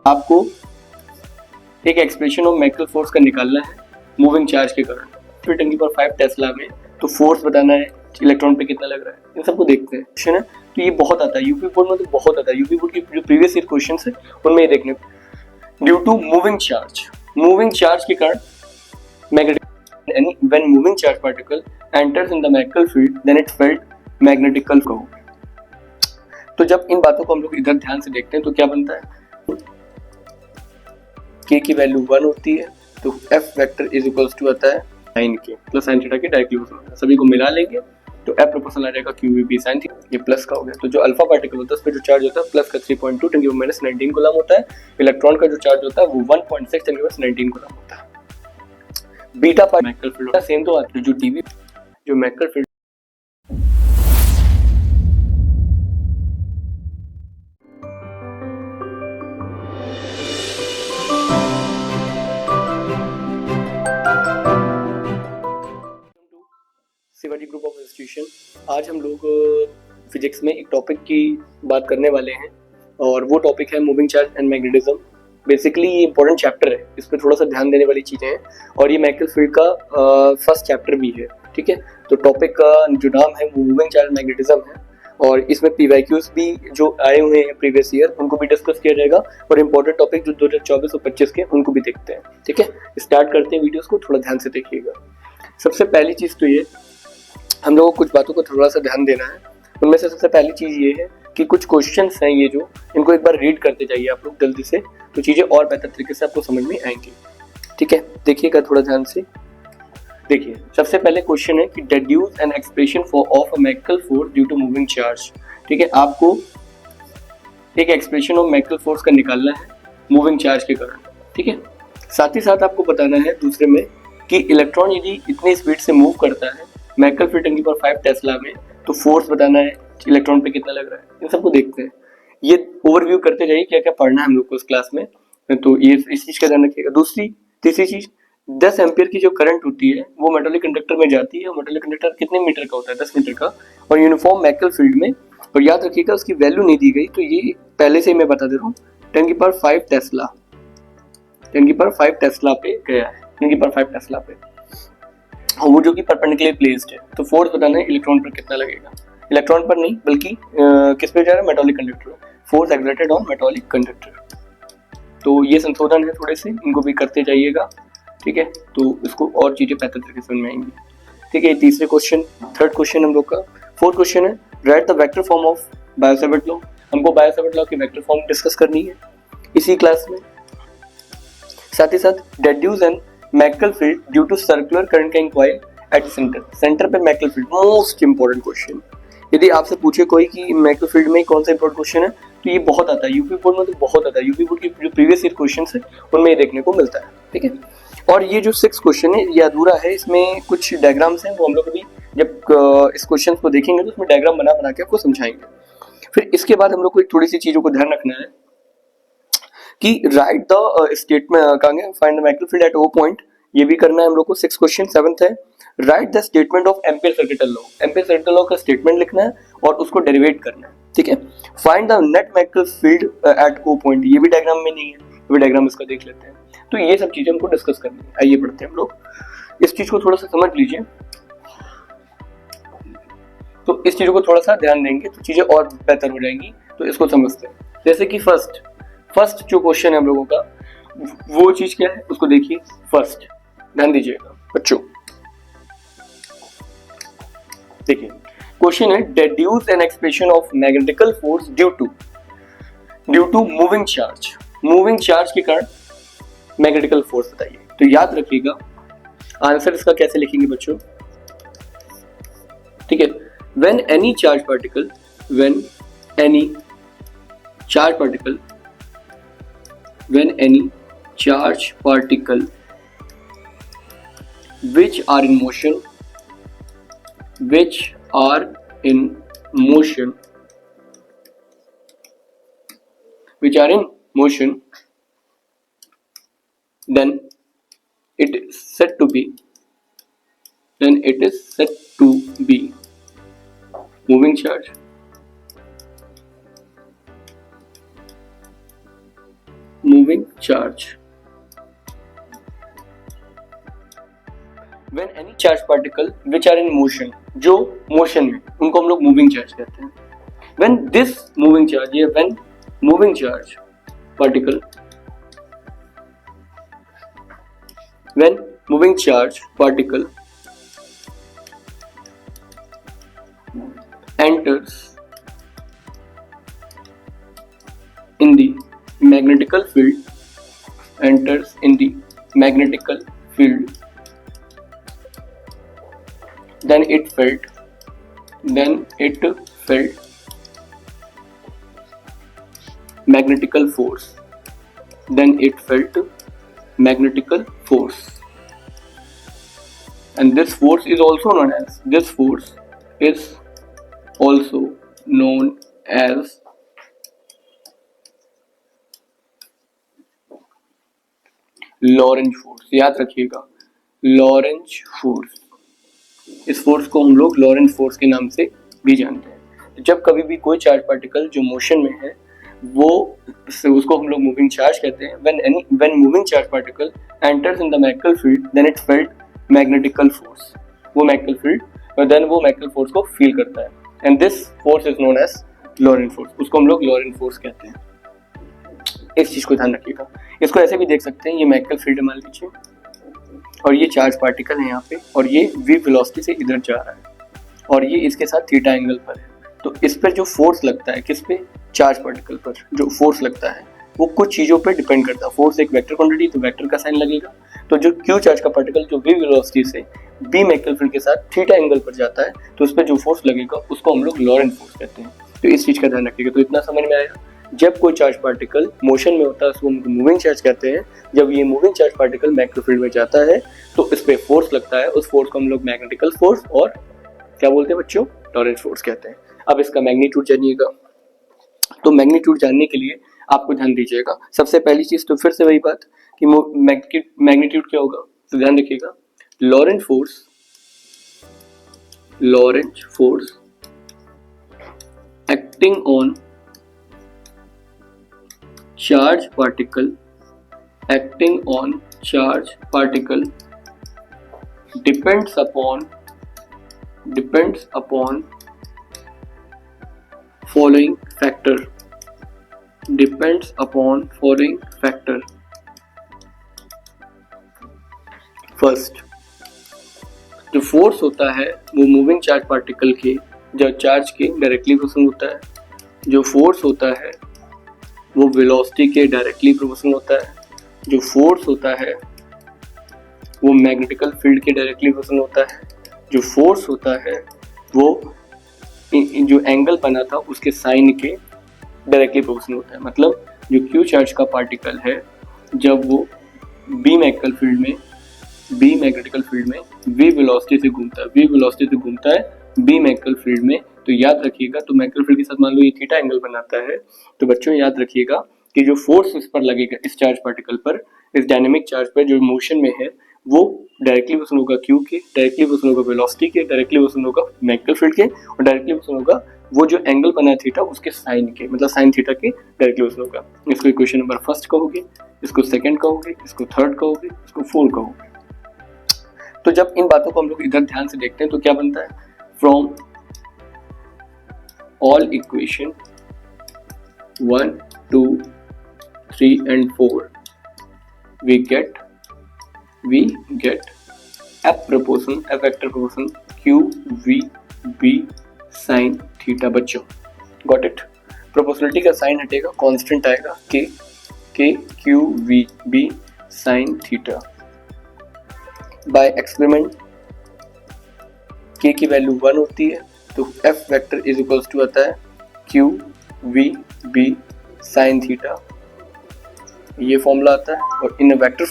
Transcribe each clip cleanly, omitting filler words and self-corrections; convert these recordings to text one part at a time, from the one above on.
आपको एक expression of mechanical force का निकालना है मूविंग चार्ज के कारण। फिर 10⁵ टेस्ला में तो फोर्स बताना है, इलेक्ट्रॉन पे कितना लग रहा है, इन सबको देखते हैं। क्वेश्चन है तो ये बहुत आता है यूपी बोर्ड में, तो बहुत आता है। यूपी बोर्ड की जो प्रीवियस ईयर क्वेश्चन है उनमें ये देखने को, ड्यू टू मूविंग चार्ज के कारण magnetic, when moving charge particle enters in the magnetical field then it felt magnetical flow. तो जब इन बातों को हम लोग इधर ध्यान से देखते हैं तो क्या बनता है, k की वैल्यू 1 होती है तो f vector is equals to आता है sin k plus sin theta के डायरेक्टली होता है। सभी को मिला लेंगे तो f प्रोपोर्शनल आ जाएगा qvb sin थीटा, ये प्लस का हो गया। तो जो अल्फा पार्टिकल होता है उस पर जो चार्ज होता है प्लस का 3.2 10⁻⁻⁹ कूलम होता है। इलेक्ट्रॉन का जो चार्ज होता है वो 1.6 10⁻⁹ कूलम होता है। बीटा पार्टिकल मैकेनिकल फील्ड होता है सेम, तो आती है जो टीवी जो mechanical field Shivaji group of institution. आज हम लोग फिजिक्स में एक टॉपिक की बात करने वाले हैं और वो टॉपिक है moving charge and magnetism. Basically ये इंपॉर्टेंट चैप्टर है, इस पर थोड़ा सा ध्यान देने वाली चीज़ें हैं और ये मैकेनिकल फील्ड का फर्स्ट चैप्टर भी है। ठीक है, तो टॉपिक का जो नाम है मूविंग चार्ज मैग्नेटिज्म है और इसमें PYQs भी जो आए हुए हैं प्रीवियस ईयर उनको भी डिस्कस किया जाएगा और इम्पोर्टेंट टॉपिक जो 2024 और 25 के उनको भी देखते हैं। ठीक है, स्टार्ट करते हैं वीडियोस को, थोड़ा ध्यान से देखिएगा। सबसे पहली चीज़ तो ये, हम लोगों को कुछ बातों को थोड़ा सा ध्यान देना है। उनमें से सबसे पहली चीज़ ये है कि कुछ क्वेश्चंस हैं ये जो, इनको एक बार रीड करते जाइए आप लोग जल्दी से, तो चीज़ें और बेहतर तरीके से आपको समझ में आएंगी। ठीक है, देखिएगा थोड़ा ध्यान से। देखिए सबसे पहले क्वेश्चन है कि deduce an expression for of a mechanical force due to moving charge. ठीक है, आपको एक एक्सप्रेशन ऑफ मैकेनिकल फोर्स का निकालना है मूविंग चार्ज के कारण। ठीक है, साथ ही साथ आपको बताना है दूसरे में कि इलेक्ट्रॉन यदि इतनी स्पीड से मूव करता है मैकेनिकल फील्ड 10⁵ टेस्ला में तो फोर्स बताना है, इलेक्ट्रॉन पे कितना लग रहा है, इन सबको देखते हैं। ये ओवरव्यू करते जाइए क्या क्या पढ़ना है हम लोग को इस क्लास में, तो ये इस चीज का ध्यान रखिएगा। तीसरी चीज 10 एम्पियर की जो करंट होती है वो मेटालिक कंडक्टर में जाती है। मेटालिक कंडक्टर कितने मीटर का होता है, 10 मीटर का, और यूनिफॉर्म मैकेनिकल फील्ड में, और याद रखिएगा उसकी वैल्यू नहीं दी गई, तो ये पहले से ही मैं बता दे रहा हूँ 10⁵ टेस्ला, 10⁵ टेस्ला पे गया है, 10⁵ टेस्ला पे, और वो जो कि परपेंडिकुलर प्लेस्ड है। तो फोर्स बताना है इलेक्ट्रॉन पर कितना लगेगा, इलेक्ट्रॉन पर नहीं बल्कि किस पे जा रहा है, metallic conductor, force exerted on metallic conductor. तो ये संशोधन है थोड़े से, इनको भी करते जाइएगा। ठीक है, तो इसको और चीजें बेहतर तरीके से समझ में आएंगी। ठीक है, तीसरे क्वेश्चन, थर्ड क्वेश्चन हम लोग का, फोर्थ क्वेश्चन है write the vector form of Biot Savart law. हमको बायो-सावर्ट लॉ की वेक्टर फॉर्म डिस्कस करनी है इसी क्लास में। साथ ही साथ deduce and mechanical field due to circular current can coil at centre पे mechanical field, most important question. यदि आपसे पूछे कोई कि मैकेनिकल फील्ड में कौन सा इंपॉर्टेंट क्वेश्चन है तो ये बहुत आता है। यूपी बोर्ड में तो बहुत आता है। यूपी बोर्ड की जो प्रीवियस ईयर क्वेश्चन है उनमें ये देखने को मिलता है। ठीक है, और ये जो 6 क्वेश्चन है ये अधूरा है, इसमें कुछ डायग्राम्स हैं, वो हम लोग अभी जब इस क्वेश्चन को देखेंगे तो उसमें डायग्राम बना बना के आपको समझाएंगे। फिर इसके बाद हम लोग को थोड़ी सी चीजों को ध्यान रखना है कि राइट द स्टेटमेंट, कहेंगे find the mechanical field at O point, ये भी करना है हम लोग को। 6 क्वेश्चन। 7th है write the statement of ampere circuital law. Ampere circuital law का स्टेटमेंट लिखना है और उसको डेरिवेट करना है। ठीक है, find the net mechanical field at O point, ये भी डायग्राम में नहीं है, ये डायग्राम इसका देख लेते हैं। तो ये सब चीजें हमको डिस्कस करनी है। आइए पढ़ते हैं हम लोग, इस चीज को थोड़ा सा समझ लीजिए। तो इस चीजों को थोड़ा सा ध्यान देंगे तो चीजें और बेहतर हो जाएंगी। तो इसको समझते हैं। जैसे कि फर्स्ट जो क्वेश्चन है हम लोगों का, वो चीज क्या है उसको देखिए। फर्स्ट ध्यान दीजिएगा बच्चों, देखिए क्वेश्चन है deduce an expression of magnetical force due to moving charge. Moving charge के कारण मैग्नेटिकल फोर्स बताइए। तो याद रखिएगा आंसर इसका कैसे लिखेंगे बच्चों। ठीक है, when any charge particle which are in motion then it is said to be moving charge. charge. When any charge particle which are in motion, जो motion में, उनको हम लोग moving charge कहते हैं. When this moving charge, या when moving charge particle, when moving charge particle enters in the magnetical field, enters in the magnetical field, then it felt magnetical force, then it felt magnetical force, and this force is also known as, this force is also known as Lorentz force. याद रखिएगा, Lorentz force. इस force को हम लोग Lorentz force के नाम से भी जानते हैं. जब कभी भी कोई चार्ज पार्टिकल जो मोशन में है वो उसको हम लोग मूविंग चार्ज कहते हैं. when moving charge particle enters in the magnetic field, then it felt magnetical force. वो मैग्नेटिकल फील्ड और देन वो मैग्नेटिकल फोर्स को फील करता है, and this force is known as Lorentz force. उसको हम लोग लॉरेंज फोर्स कहते हैं. इस चीज को ध्यान रखिएगा. इसको ऐसे भी देख सकते हैं, ये मैग्नेटिकल फील्ड मान लीजिए और ये चार्ज पार्टिकल है यहाँ पे, और ये v वेलोसिटी से इधर जा रहा है और ये इसके साथ थीटा एंगल पर है. तो इस पर जो फोर्स लगता है, किस पे, चार्ज पार्टिकल पर जो फोर्स लगता है वो कुछ चीजों पर डिपेंड करता है. फोर्स एक वेक्टर क्वांटिटी, तो वेक्टर का साइन लगेगा. तो जो q चार्ज का पार्टिकल जो v वेलोसिटी से b मैग्नेटिकल फील्ड के साथ थीटा एंगल पर जाता है, तो उस पर जो फोर्स लगेगा उसको हम लोग लॉरेंज फोर्स कहते हैं. तो इस चीज का ध्यान रखिएगा. तो इतना समझ में आया. जब कोई चार्ज पार्टिकल मोशन में होता है उसको हम मूविंग चार्ज कहते हैं. जब ये moving charge particle magnetic field में जाता है तो इस पे फोर्स लगता है, उस फोर्स को हम लोग मैग्नेटिकल फोर्स और क्या बोलते हैं बच्चों, लॉरेंज फोर्स कहते हैं. अब इसका मैग्नीट्यूड जानिएगा. तो मैग्नीट्यूड जानने के लिए आपको ध्यान दीजिएगा. सबसे पहली चीज तो फिर से वही बात कि मैग्नीट्यूड क्या होगा, तो ध्यान रखिएगा. Lorentz force acting on charge particle depends upon following factor. First, जो फोर्स होता है वो मूविंग चार्ज पार्टिकल के जो चार्ज के डायरेक्टली प्रोपोर्शनल होता है. जो फोर्स होता है वो वेलोसिटी के डायरेक्टली प्रोपोर्शनल होता है. जो फोर्स होता है वो मैग्नेटिकल फील्ड के डायरेक्टली प्रोपोर्शनल होता है. जो फोर्स होता है वो जो एंगल बना था उसके साइन के डायरेक्टली प्रोपोर्शनल होता है. मतलब जो क्यू चार्ज का पार्टिकल है जब वो बी मैग्नेटिकल फील्ड में वी वेलोसिटी से घूमता है बी मैग्नेटिकल फील्ड में, तो याद रखिएगा. तो मैग्नेटिकल फील्ड के साथ मान लो ये थीटा एंगल बनाता है, तो बच्चों याद रखिएगा कि जो फोर्स इस पर लगेगा, इस चार्ज पार्टिकल पर, इस डायनेमिक चार्ज पर जो मोशन में है, वो डायरेक्टली प्रोपोर्शनल होगा क्यू के, डायरेक्टली प्रोपोर्शनल होगा वेलोसिटी के, डायरेक्टली प्रोपोर्शनल होगा मैग्नेटिकल फील्ड के, और डायरेक्टली प्रोपोर्शनल होगा वो जो एंगल बना है थीटा उसके साइन के, मतलब साइन थीटा के डायरेक्टली प्रोपोर्शनल होगा. इसको इक्वेशन नंबर फर्स्ट कहोगे, इसको सेकंड कहोगे, इसको थर्ड कहोगे, इसको फोर्थ कहोगे. तो जब इन बातों को हम लोग इधर ध्यान से देखते हैं तो क्या बनता है, from all equation 1, 2, 3 and 4 we get F vector proportion Q V B sin theta. बच्चों गॉट इट. प्रोपोर्शनलिटी का साइन हटेगा, कांस्टेंट आएगा K Q V B sin theta. By experiment K की वैल्यू 1 होती है तो F vector is equals to आता है Q V B sin theta. ये फॉर्मूला आता है. और in a vector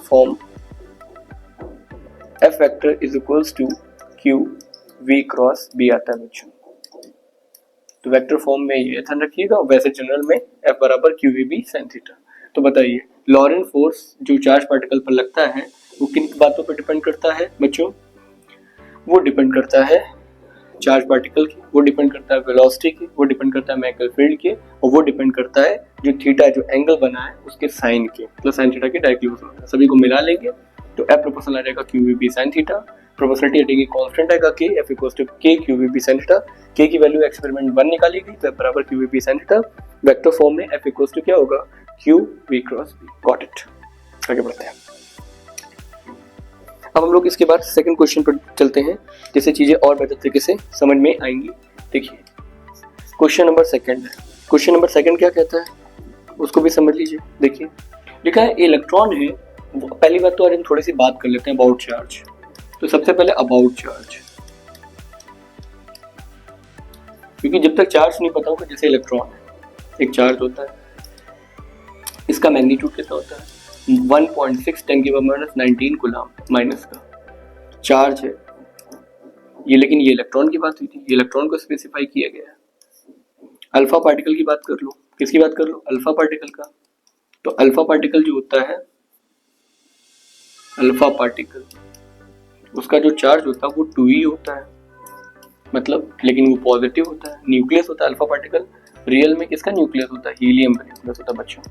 form F vector is equals to Q V cross B आता है बच्चों. तो वेक्टर फॉर्म में ये ध्यान रखिएगा. वैसे जनरल में F बराबर Q V B sin theta. तो बताइए लॉरेंज फोर्स जो चार्ज पार्टिकल पर लगता है वो किन बातों पर डिपेंड करता है बच्चों, वो डिपेंड करता है चार्ज पार्टिकल की, वो डिपेंड करता है वेलोसिटी की, वो डिपेंड करता है मैग्नेटिकल फील्ड के, और वो डिपेंड करता है जो थीटा जो एंगल बना है उसके साइन के प्लस साइन थीटा के डायरेक्टली होता है। सभी को मिला लेंगे तो एफ प्रोपोर्शनल आ जाएगा Q V B sine theta, proportionality हटेगी कांस्टेंट आएगा K, F equals to K Q V B sine theta. K की वैल्यू एक्सपेरिमेंट 1 निकाली गई तो बराबर Q V B sine theta, vector form में एफ इक्वल्स टू क्या होगा Q V cross B. Got it. आगे बढ़ते हैं। अब हम लोग इसके बाद सेकंड क्वेश्चन पर चलते हैं जिससे चीजें और बेहतर तरीके से समझ में आएंगी। देखिए क्वेश्चन नंबर सेकंड है। क्वेश्चन नंबर सेकंड क्या कहता है उसको भी समझ लीजिए। देखिए लिखा है इलेक्ट्रॉन है। पहली बात तो आज हम थोड़ी सी बात कर लेते हैं अबाउट चार्ज। तो सबसे पहले अबाउट चार्ज, क्योंकि जब तक चार्ज नहीं पता होगा, जैसे इलेक्ट्रॉन है एक चार्ज होता है, इसका मैग्नीट्यूड कितना होता है 1.6 10 की पावर -19 कूलम माइनस का चार्ज है ये। लेकिन ये इलेक्ट्रॉन की बात हुई थी, इलेक्ट्रॉन को स्पेसिफाई किया गया है। अल्फा पार्टिकल की बात कर लो, किसकी बात कर लो अल्फा पार्टिकल का। तो अल्फा पार्टिकल जो होता है, अल्फा पार्टिकल उसका जो चार्ज होता है वो 2e होता है, मतलब लेकिन वो पॉजिटिव होता है। न्यूक्लियस होता है अल्फा पार्टिकल, रियल में किसका न्यूक्लियस होता है हीलियम का न्यूक्लियस होता है बच्चों,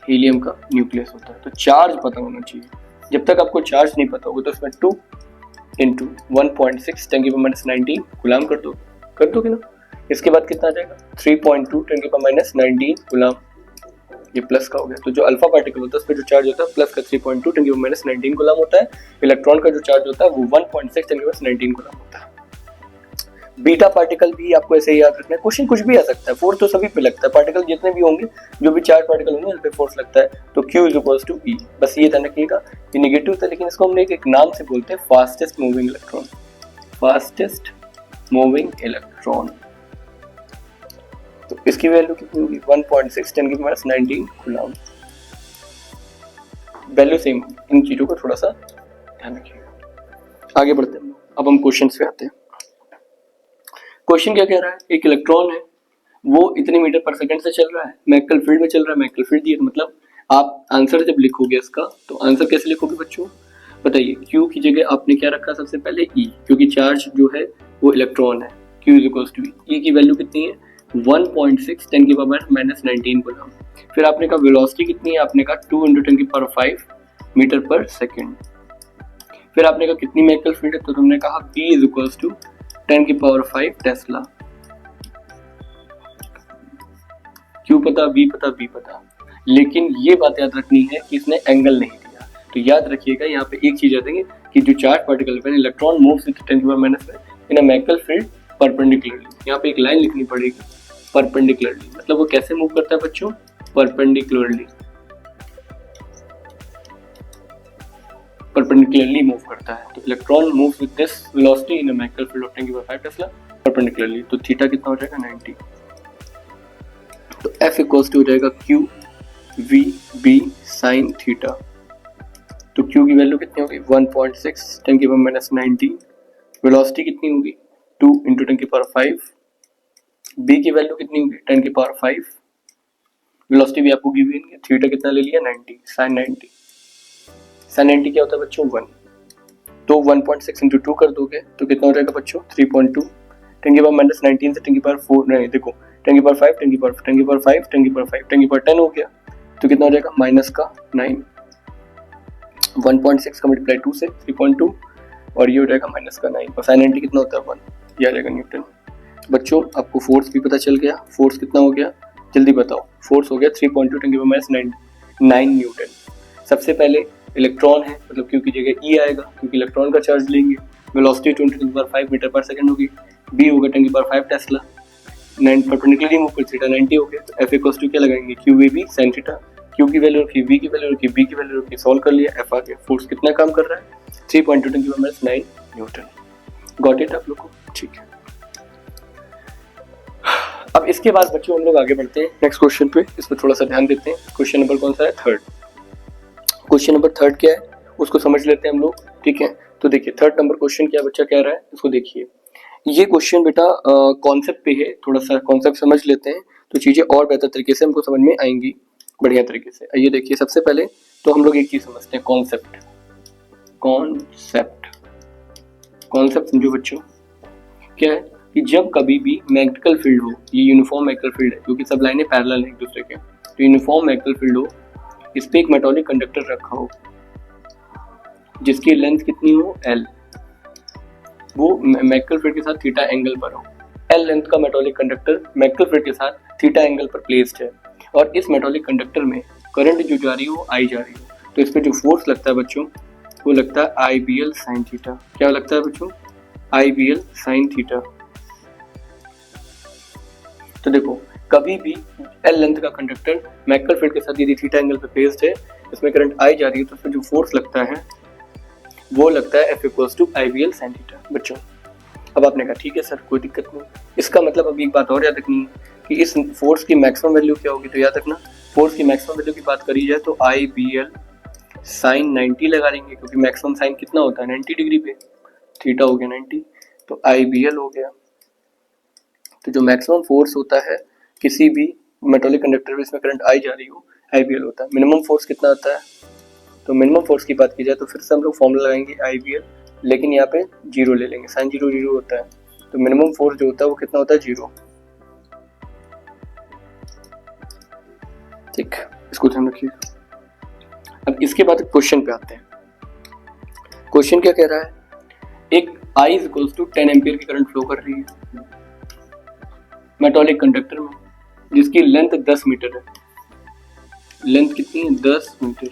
हीलियम का न्यूक्लियस होता है। तो चार्ज पता होना चाहिए। जब तक आपको चार्ज नहीं पता होगा तो उसमें 2 इंटू 1.6 10 की पावर -19 गुलाम कर दोगे ना। इसके बाद कितना आ जाएगा 3.2 10 की पावर -19 गुलाम, ये प्लस का हो गया। तो जो अल्फा पार्टिकल होता है उस पर जो चार्ज होता है प्लस का 3.2 10 की पावर -19 गुलाम होता है। इलेक्ट्रॉन का जो चार्ज होता है वो 1.6 10 की पावर -19 गुलाम होता है। बीटा पार्टिकल भी आपको ऐसे ही याद रखना है। क्वेश्चन कुछ भी आ सकता है, फोर्स तो सभी पे लगता है। पार्टिकल जितने भी होंगे, जो भी चार्ज पार्टिकल होंगे उन पे फोर्स लगता है। तो Q is equals to E। बस ये ध्यान रखिएगा ये नेगेटिव था, लेकिन इसको हमने एक नाम से बोलते हैं fastest moving electron, fastest moving electron. तो इसकी वैल्यू कितनी होगी 1.6 10 की पावर -19 कूलम। वैल्यू सेम, इन चीजों को थोड़ा सा ध्यान रखिएगा। आगे बढ़ते हैं, अब हम क्वेश्चन पे आते हैं। क्वेश्चन क्या कह रहा है, एक इलेक्ट्रॉन है वो इतने मीटर पर सेकंड से चल रहा है, मैकेनिकल फील्ड में चल रहा है। मैकेनिकल फील्ड दिया, मतलब आप आंसर जब लिखोगे इसका तो आंसर कैसे लिखोगे बच्चों बताइए। Q की जगह आपने क्या रखा सबसे पहले E, क्योंकि चार्ज जो है वो इलेक्ट्रॉन है। Q is equals to E की वैल्यू कितनी है 1.6 10 की पावर -19 कूलम। फिर आपने कहा वेलोसिटी कितनी है, आपने कहा 2 × 10 की पावर 5 मीटर पर सेकेंड। फिर आपने कहा कितनी मैकेनिकल फील्ड है, तो तुमने कहा P इज इक्वल्स टू 10 की पावर 5 टेस्ला। Q पता, V पता, B पता, लेकिन ये बात याद रखनी है कि इसने एंगल नहीं दिया। तो याद रखिएगा यहाँ पे एक चीज याद रखेंगे कि जो charge particle when electron moves with 10 की power -5 in a mechanical field perpendicularly, यहाँ पे एक लाइन लिखनी पड़ेगी परपेंडिकुलरली। मतलब वो कैसे मूव करता है बच्चों परपेंडिकुलरली, परपेंडिकुलरली मूव करता है। तो electron moves with this velocity in a mechanical field of 10 की पावर 5 टेस्ला परपेंडिकुलरली। तो थीटा कितना हो जाएगा 90। तो F इक्वल्स टू हो जाएगा Q V B sin theta. तो Q की वैल्यू कितनी होगी 1.6 10 की पावर -19, वेलोसिटी कितनी होगी 2 × 10 की पावर 5, B की वैल्यू कितनी होगी 10 की पावर 5, वेलोसिटी भी आपको गिवन है। थीटा कितना ले लिया 90 sin 90। sin 90 क्या होता है बच्चों 1, तो 1.6 × 2 कर दोगे तो कितना हो जाएगा बच्चों 3.2 10 की पावर -19 से 10 की पावर 4 नहीं देखो 10 की पावर 5 10 की पावर 10 की पावर 5 10 की पावर 5 10 की पावर 10 हो गया। तो कितना हो जाएगा माइनस का 9, 1.6 का मल्टीप्लाई 2 से 3.2 और ये हो जाएगा माइनस का 9। और sin 90 कितना होता है 1, ये आ जाएगा न्यूटन। बच्चों आपको फोर्स भी पता चल गया, फोर्स कितना हो गया जल्दी बताओ। फोर्स हो गया 3.2 10 की पावर -9 न्यूटन। सबसे पहले इलेक्ट्रॉन है मतलब Q की जगह E आएगा क्योंकि इलेक्ट्रॉन का चार्ज लेंगे। वेलोसिटी 20 × 10 की पावर 5 मीटर पर सेकंड होगी। B होगा 10 की पावर 5 टेस्ला। 9 परपेंडिकुलरली मूव कर थीटा 90 हो गया। तो F इक्वल्स टू क्या लगाएंगे QVB sin थीटा। Q की वैल्यू रखी, V की वैल्यू रखी, B की वैल्यू रखी, सॉल्व कर लिया, F आ गया। फोर्स कितना काम कर रहा है 3.2 10 की पावर -9 न्यूटन। गॉट इट आप लोग को, ठीक है। अब इसके बाद बच्चों हम लोग आगे बढ़ते हैं नेक्स्ट क्वेश्चन पे, इस पर थोड़ा सा ध्यान देते हैं। क्वेश्चन नंबर कौन सा है थर्ड। क्वेश्चन नंबर थर्ड क्या है उसको समझ लेते हैं हम लोग, ठीक है। तो देखिए थर्ड नंबर क्वेश्चन क्या बच्चा कह रहा है इसको देखिए। ये क्वेश्चन बेटा कॉन्सेप्ट पे है, थोड़ा सा कॉन्सेप्ट समझ लेते हैं तो चीजें और बेहतर तरीके से हमको समझ में आएंगी बढ़िया तरीके से। आइए देखिए सबसे पहले तो हम लोग एक चीज समझते हैं कॉन्सेप्ट। कॉन्सेप्ट कॉन्सेप्ट समझो बच्चों, क्या है कि जब कभी भी मैग्नेटिकल फील्ड हो, ये यूनिफॉर्म मैग्नेटिकल फील्ड है क्योंकि सब लाइनें पैरेलल हैं एक दूसरे के, तो यूनिफॉर्म मैग्नेटिक फील्ड हो, इस पे एक मेटालिक कंडक्टर रखा हो जिसकी लेंथ कितनी हो L, वो मैग्नेटिक फील्ड के साथ थीटा एंगल पर हो। L लेंथ का मेटालिक कंडक्टर मैग्नेटिक फील्ड के साथ थीटा एंगल पर प्लेस्ड है और इस मेटालिक कंडक्टर में करंट जो जा रही हो I जा रही हो, तो इस पे जो फोर्स लगता है बच्चों वो लगता है IBL साइन थीटा। क्या लगता है बच्चों? IBL sine theta. तो देखो कभी भी L लेंथ का कंडक्टर मैग्नेटिक फील्ड के साथ यदि थीटा एंगल पे प्लेस्ड है, इसमें करंट I जा रही है, तो उसमें जो फोर्स लगता है वो लगता है F equals to IBL sine theta. बच्चों अब आपने कहा ठीक है सर कोई दिक्कत नहीं, इसका मतलब अभी एक बात और याद रखनी है कि इस फोर्स की मैक्सिमम वैल्यू क्या होगी। तो याद रखना फोर्स की मैक्सिमम वैल्यू की बात करी जाए तो IBL साइन 90 लगा देंगे, क्योंकि मैक्सिमम साइन कितना होता है 90 डिग्री पे, थीटा हो गया 90, तो IBL हो गया। तो जो मैक्सिमम फोर्स होता है किसी भी मेटालिक कंडक्टर में इसमें करंट I जा रही हो, IBL होता है। मिनिमम फोर्स कितना होता है? तो मिनिमम फोर्स की बात की जाए तो फिर से हम लोग फॉर्मूला लगाएंगे IBL, लेकिन यहाँ पे जीरो ले लेंगे, साइन जीरो जीरो होता है, तो मिनिमम फोर्स जो होता है वो कितना होता है? जीरो। ठीक, इसको ध्यान रखिए। अब इसके बाद क्वेश्चन पे आते हैं। क्वेश्चन क्या कह रहा है? एक I is equals to 10 ampere की करंट फ्लो कर रही है मेटालिक कंडक्टर में जिसकी लेंथ 10 मीटर है। लेंथ कितनी है? 10 मीटर।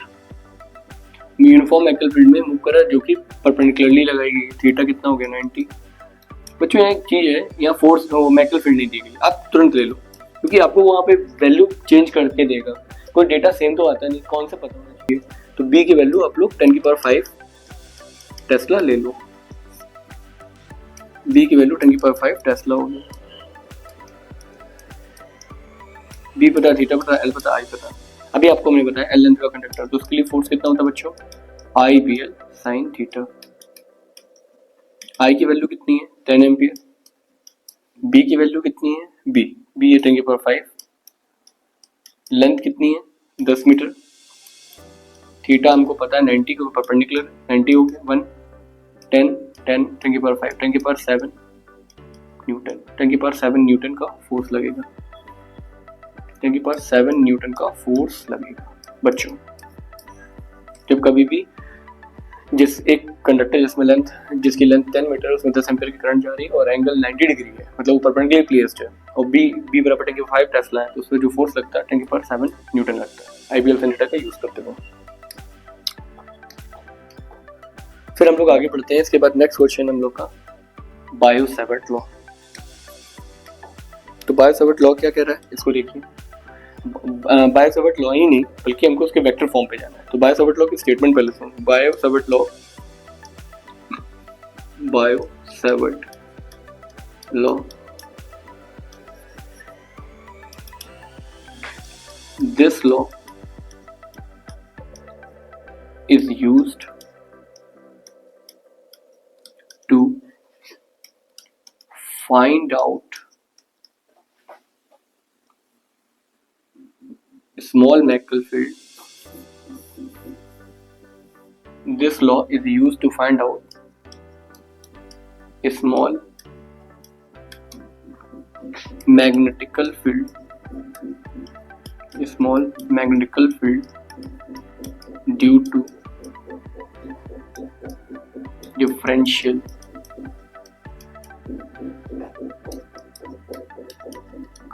यूनिफॉर्म मैग्नेटिक फील्ड में मूव कर रहा है जो कि परपेंडिकुलरली लगाई गई, थीटा कितना हो गया 90। बच्चों यहाँ एक चीज है, यहाँ फोर्स मैग्नेटिक फील्ड नहीं दी गई, आप तुरंत ले लो क्योंकि आपको वहाँ पे वैल्यू चेंज करके देगा, कोई डेटा सेम तो आता नहीं, कौन सा पता होना चाहिए। तो B की वैल्यू आप लोग 10⁵ टेस्ला ले लो। B की वैल्यू 10⁵ टेस्ला होगी। B पता, थीटा पता, L पता, I पता। अभी आपको मैंने बताया L लेंथ का कंडक्टर, तो उसके लिए फोर्स कितना होता है बच्चों? IBL sine theta. I की वैल्यू कितनी है? 10 एम्पियर। B की वैल्यू कितनी है? B है 10⁵। लेंथ कितनी है? 10 मीटर। थीटा हमको पता है 90 को परपेंडिकुलर, 90 हो गया 1 10 10 10⁵ 10⁷ न्यूटन। 10⁷ न्यूटन का फोर्स लगेगा, 10⁷ न्यूटन का फोर्स लगेगा। बच्चों जब कभी भी जिस एक कंडक्टर जिसकी लेंथ 10 मीटर है उसमें 10 एम्पीयर की करंट जा रही है और एंगल 90 डिग्री है, मतलब वो परपेंडिकुलर प्लेस्ड है, और B बराबर 10⁵ टेस्ला है, तो उसमें जो फोर्स लगता है 10⁷ न्यूटन लगता है। IBL साइन थीटा का यूज करते हुए फिर हम लोग आगे बढ़ते हैं। इसके बाद नेक्स्ट क्वेश्चन हम लोग का बायो-सैवर्ट लॉ। तो बायो-सैवर्ट लॉ क्या कह रहा है इसको देखिए। बायो-सैवर्ट लॉ ही नहीं बल्कि हमको उसके वेक्टर फॉर्म पे जाना है। तो बायो-सैवर्ट लॉ की स्टेटमेंट पहले सुनो। Bio-Savart law this law is used to find out small magnetic field. This law is used to find out a small magnetical field. A small magnetical field due to differential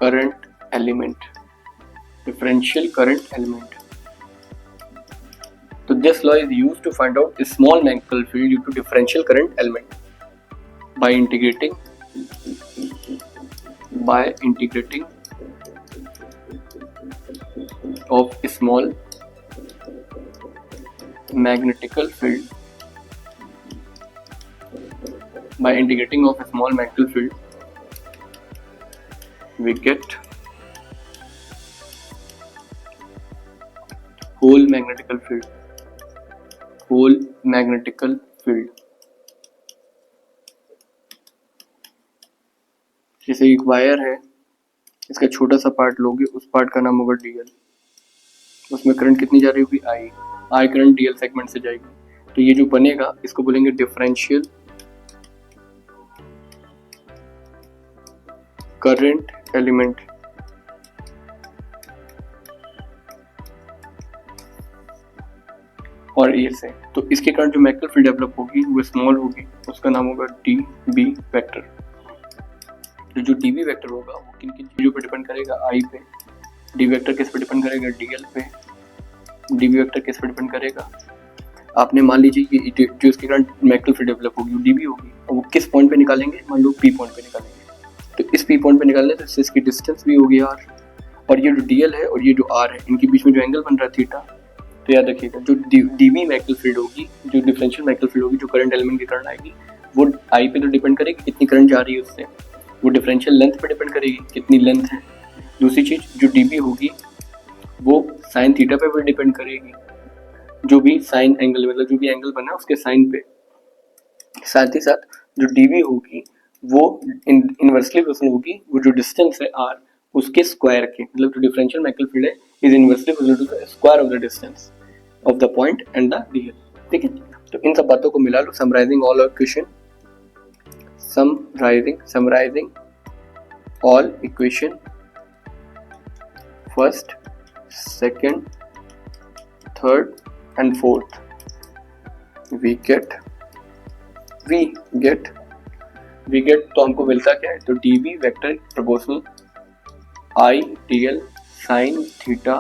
current element. So this law is used to find out a small magnetic field due to differential current element by integrating of a small magnetical field. By integrating of a small magnetic field, we get whole magnetical field. जैसे एक wire है, इसका छोटा सा part लोगे, उस part का नाम होगा DL, उसमें करंट कितनी जा रही होगी? I करंट DL सेगमेंट से जाएगी, तो ये जो बनेगा इसको बोलेंगे डिफरेंशियल करंट एलिमेंट। और ए से, तो इसके कारण जो मैग्नेटिक फील्ड डेवलप होगी वो स्मॉल होगी, उसका नाम होगा डी बी वेक्टर। तो जो डी बी वेक्टर होगा वो किन किन चीज़ों पर डिपेंड करेगा, आई पे। डी वेक्टर किस पे डिपेंड करेगा, डी एल पे। डी बी वेक्टर किस पे डिपेंड करेगा, आपने मान लीजिए कि जो इसके कारण मैग्नेटिक फील्ड डेवलप होगी वो डी बी होगी, और वो किस पॉइंट पे निकालेंगे, मान लो पी पॉइंट पे निकालेंगे। तो इस पी पॉइंट पे निकालने से इसकी डिस्टेंस भी होगी आर, और ये जो डी एल है और ये जो आर है इनके बीच में जो एंगल बन रहा है थीटा। तो याद रखिएगा जो डी बी मैग्नेटिक फील्ड होगी, जो डिफरेंशियल मैग्नेटिक फील्ड होगी, जो करंट एलिमेंट की करंट आएगी वो आई पे तो डिपेंड करेगी कितनी करंट जा रही है उससे, वो डिफरेंशियल लेंथ पे डिपेंड करेगी कितनी लेंथ है। दूसरी चीज़ जो डी बी होगी वो साइन थीटा पे भी डिपेंड करेगी, जो भी साइन एंगल मतलब जो भी एंगल बना उसके साइन पे। साथ ही साथ जो डी बी होगी वो इनवर्सली प्रोपोर्शनल होगी, वो जो डिस्टेंस है आर उसके स्क्वायर के, मतलब जो डिफरेंशियल मैग्नेटिक फील्ड है is inversely proportional to the square of the distance of the point and the D L. ठीक है, तो इन सब बातों को मिला लो, summarising all our question, summarising all equation, first, second, third and fourth, we get तो हमको मिलता क्या है, तो D B vector proportional I D L sine theta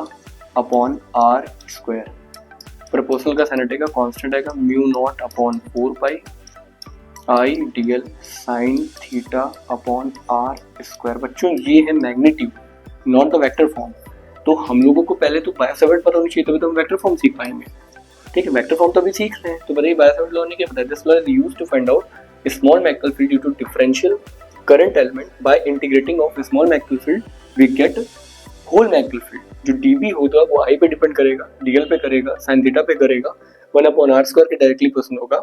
upon R square. Proportional का साइन हटेगा, कांस्टेंट आएगा mu naught upon 4 pi I D L sine theta upon R square. बच्चों ये है magnitude, not the vector form. तो हम लोगों को पहले तो बायो सेवर्ट पता होनी चाहिए, तभी तो हम वेक्टर फॉर्म सीख पाएंगे। ठीक है, वेक्टर फॉर्म तो अभी सीख रहे हैं, तो बताइए बायो सेवर्ट लॉ ने क्या बताया, this law is used to find out small magnetic field due to differential current element by integrating of small magnetic field we get whole magnetic field. जो डीबी होगा वो आई पे डिपेंड करेगा, DL पे करेगा, साइन थीटा पे करेगा, 1/r square के डायरेक्टली प्रोपोर्शनल होगा।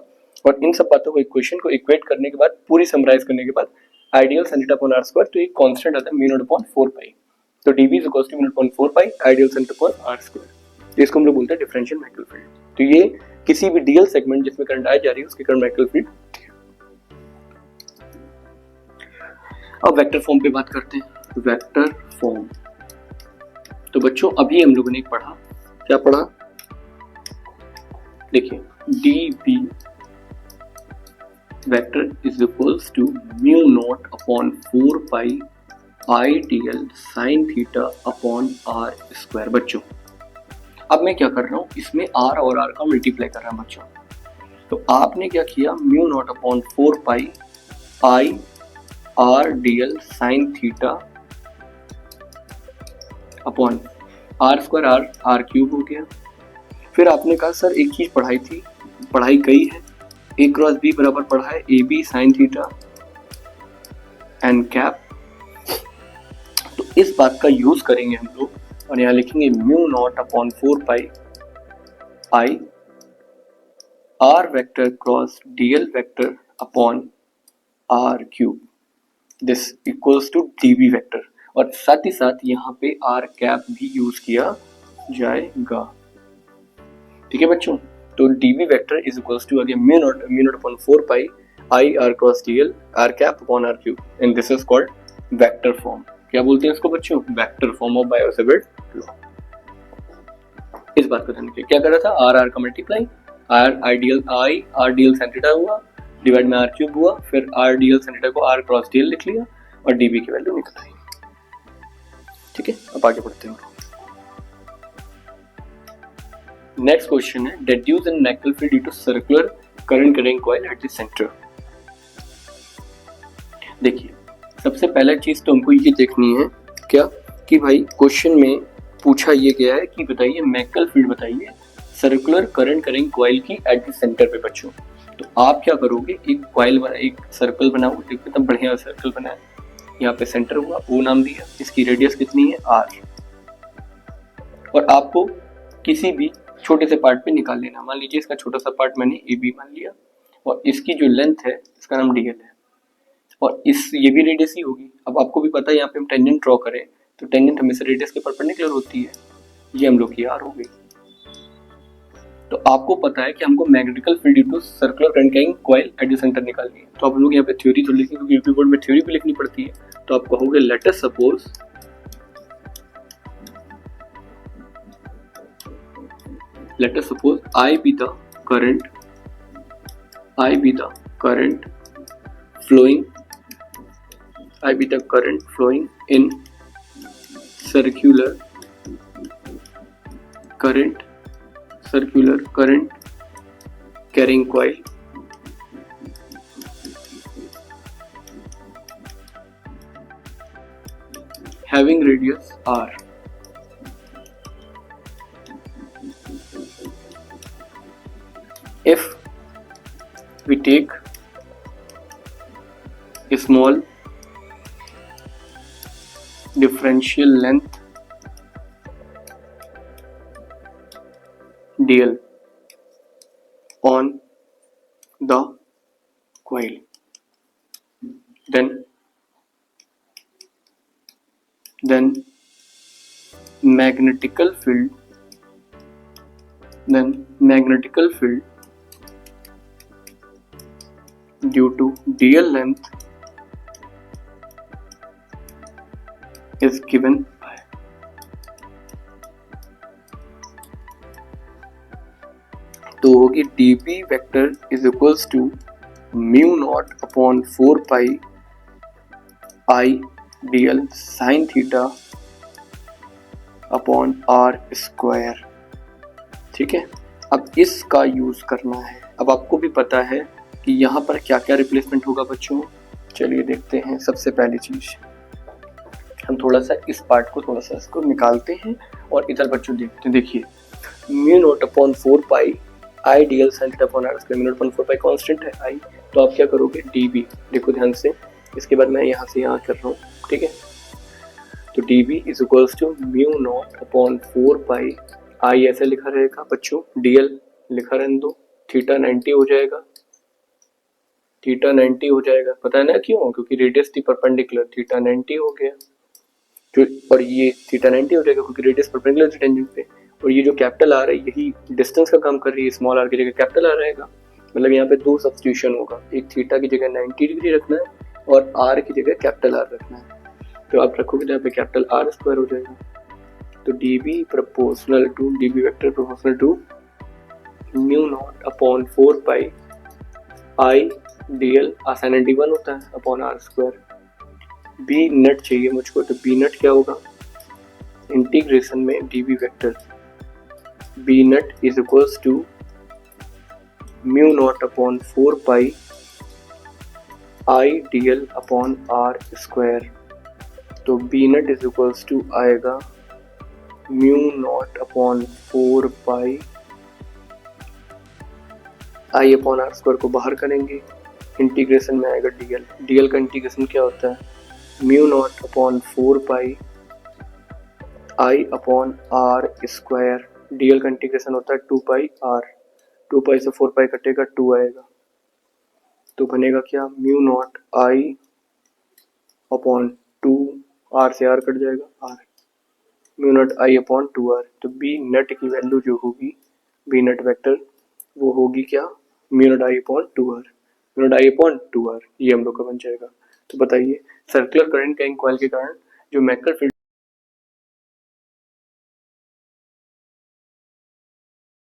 और इन सब बातों को इक्वेशन को इक्वेट करने के बाद, पूरी समराइज करने के बाद, ideal sine theta upon R square, तो एक कांस्टेंट आता है म्यू नॉट अपॉन 4 पाई। तो dB is equal to mu naught upon 4 pi ideal sine theta upon R square. तो इसको हम लोग बोलते हैं डिफरेंशियल मैग्नेटिक फील्ड। तो ये किसी भी डीएल सेगमेंट जिसमें करंट आई जा रही है उसके करंट मैग्नेटिक फील्ड। अब वेक्टर फॉर्म पे बात करते हैं, वेक्टर फॉर्म। तो बच्चों अभी हम लोगों ने पढ़ा, क्या पढ़ा, देखिए dB vector is equals to mu naught upon 4 pi I D L sine theta upon R square. बच्चों अब मैं क्या कर रहा हूँ, इसमें आर और आर का मल्टीप्लाई कर रहा हूँ बच्चों। तो आपने क्या किया, mu naught upon 4 pi I R D L sine theta upon R square R cube हो गया। फिर आपने कहा सर एक चीज पढ़ाई गई है, ए क्रॉस बी बराबर पढ़ा है A B sine theta and cap. तो इस बात का यूज करेंगे हम लोग, और यहाँ लिखेंगे mu naught upon 4 pi I R vector cross DL vector upon R cube, this equals to DB vector. और साथ ही साथ यहाँ पे आर कैप भी यूज किया जाएगा। ठीक है बच्चों, तो dB vector is equals to again mu naught upon 4 pi I R cross DL R cap upon R cube, and this is called vector form. क्या बोलते हैं इसको बच्चों, vector form of Biot Savart law. इस बात को ध्यान रखिए, क्या कर रहा था, आर का multiply, R DL sine theta हुआ डिवाइड में आर क्यूब हुआ, फिर आर डीएल साइन थीटा को आर क्रॉस डीएल लिख लिया और डीबी की वैल्यू निकल आई। ठीक है, अब आगे बढ़ते हैं। नेक्स्ट क्वेश्चन है, deduce in magnetic field due to circular current carrying coil at the centre. देखिए सबसे पहला चीज तो हमको ये देखनी है क्या, कि भाई क्वेश्चन में पूछा ये गया है कि बताइए मैग्नेटिक फील्ड बताइए सर्कुलर करंट कैरिंग कॉइल की एट द सेंटर पे। बच्चों तो आप क्या करोगे, एक कॉइल बना, एक सर्कल बनाओ, एकदम बढ़िया सर्कल बनाया, यहाँ पे सेंटर हुआ, ओ नाम दिया, इसकी रेडियस कितनी है आर, और आपको किसी भी छोटे से पार्ट पे निकाल लेना। मान लीजिए इसका छोटा सा पार्ट मैंने ए बी मान लिया, और इसकी जो लेंथ है इसका नाम डीएल है, और ये भी रेडियस ही होगी। अब आपको भी पता है यहाँ पे हम टेंजेंट ड्रॉ करें तो टेंजेंट हमेशा रेडियस के परपेंडिकुलर होती है, ये हम लोग की आर हो गई। तो आपको पता है कि हमको magnetical field due to circular current carrying coil at the centre निकालनी है। तो आप लोग यहाँ पे थ्योरी तो लिखेंगे क्योंकि यूपी बोर्ड में थ्योरी भी लिखनी पड़ती है। तो आप कहोगे let us suppose let us suppose I be the current flowing in circular current carrying coil having radius r. If we take a small differential length dl on the coil, then magnetical field due to dl length is given by तो होगी dB vector is equals to mu naught upon 4 pi I dl sine theta upon R square. ठीक है, अब इसका use करना है। अब आपको भी पता है कि यहाँ पर क्या क्या रिप्लेसमेंट होगा बच्चों। चलिए देखते हैं। सबसे पहली चीज हम थोड़ा सा इस पार्ट को थोड़ा सा इसको निकालते हैं और इधर बच्चों देखते हैं। देखिए mu naught upon 4 pi I dl sine theta upon R square, mu naught upon 4 pi constant है आई, तो आप क्या करोगे dB, देखो ध्यान से, इसके बाद मैं यहाँ से यहाँ कर रहा हूँ। ठीक है, तो dB is equals to mu naught upon 4 pi I ऐसे लिखा रहेगा बच्चों, dl लिखा रहने दो, थीटा 90 हो जाएगा, थीटा 90 हो जाएगा। पता है ना क्यों? क्योंकि रेडियस थी परपेंडिकुलर, थीटा 90 हो गया, और ये थीटा 90 हो जाएगा क्योंकि रेडियस परपेंडिकुलर थी टेंजेंट पे, और ये जो कैपिटल आर है यही डिस्टेंस का काम कर रही है, स्मॉल आर की जगह कैपिटल आर रहेगा। मतलब यहाँ पे दो सब्स्टिट्यूशन होगा, एक थीटा की जगह 90 डिग्री रखना है और आर की जगह कैपिटल आर रखना है। तो आप रखोगे तो यहाँ पे कैपिटल आर स्क्वायर हो जाएगा। तो dB proportional to dB vector proportional to mu naught upon 4 pi I dl आसान d1 होता है upon R square. B naught चाहिए मुझको, तो बी नट क्या होगा, इंटीग्रेशन में dB vector B naught is equals to mu naught upon 4 pi I dl upon R square. तो B naught is equals to आएगा mu naught upon 4 pi I upon R square को बाहर करेंगे, integration में आएगा dl का integration क्या होता है, mu naught upon 4 pi I upon R square. dl का इंटीग्रेशन होता है 2 पाई आर, 2 पाई से 4 पाई कटेगा 2 आएगा, तो बनेगा क्या, mu naught I upon 2, R से आर कट जाएगा R, mu naught I upon 2 R. तो बी नट की वैल्यू जो होगी, बी नट वेक्टर वो होगी क्या, mu naught I upon 2 R, mu naught I upon 2 R, ये हम लोग का बन जाएगा। तो बताइए सर्कुलर करंट कैरिंग कॉइल के कारण जो मैग्नेटिक फील्ड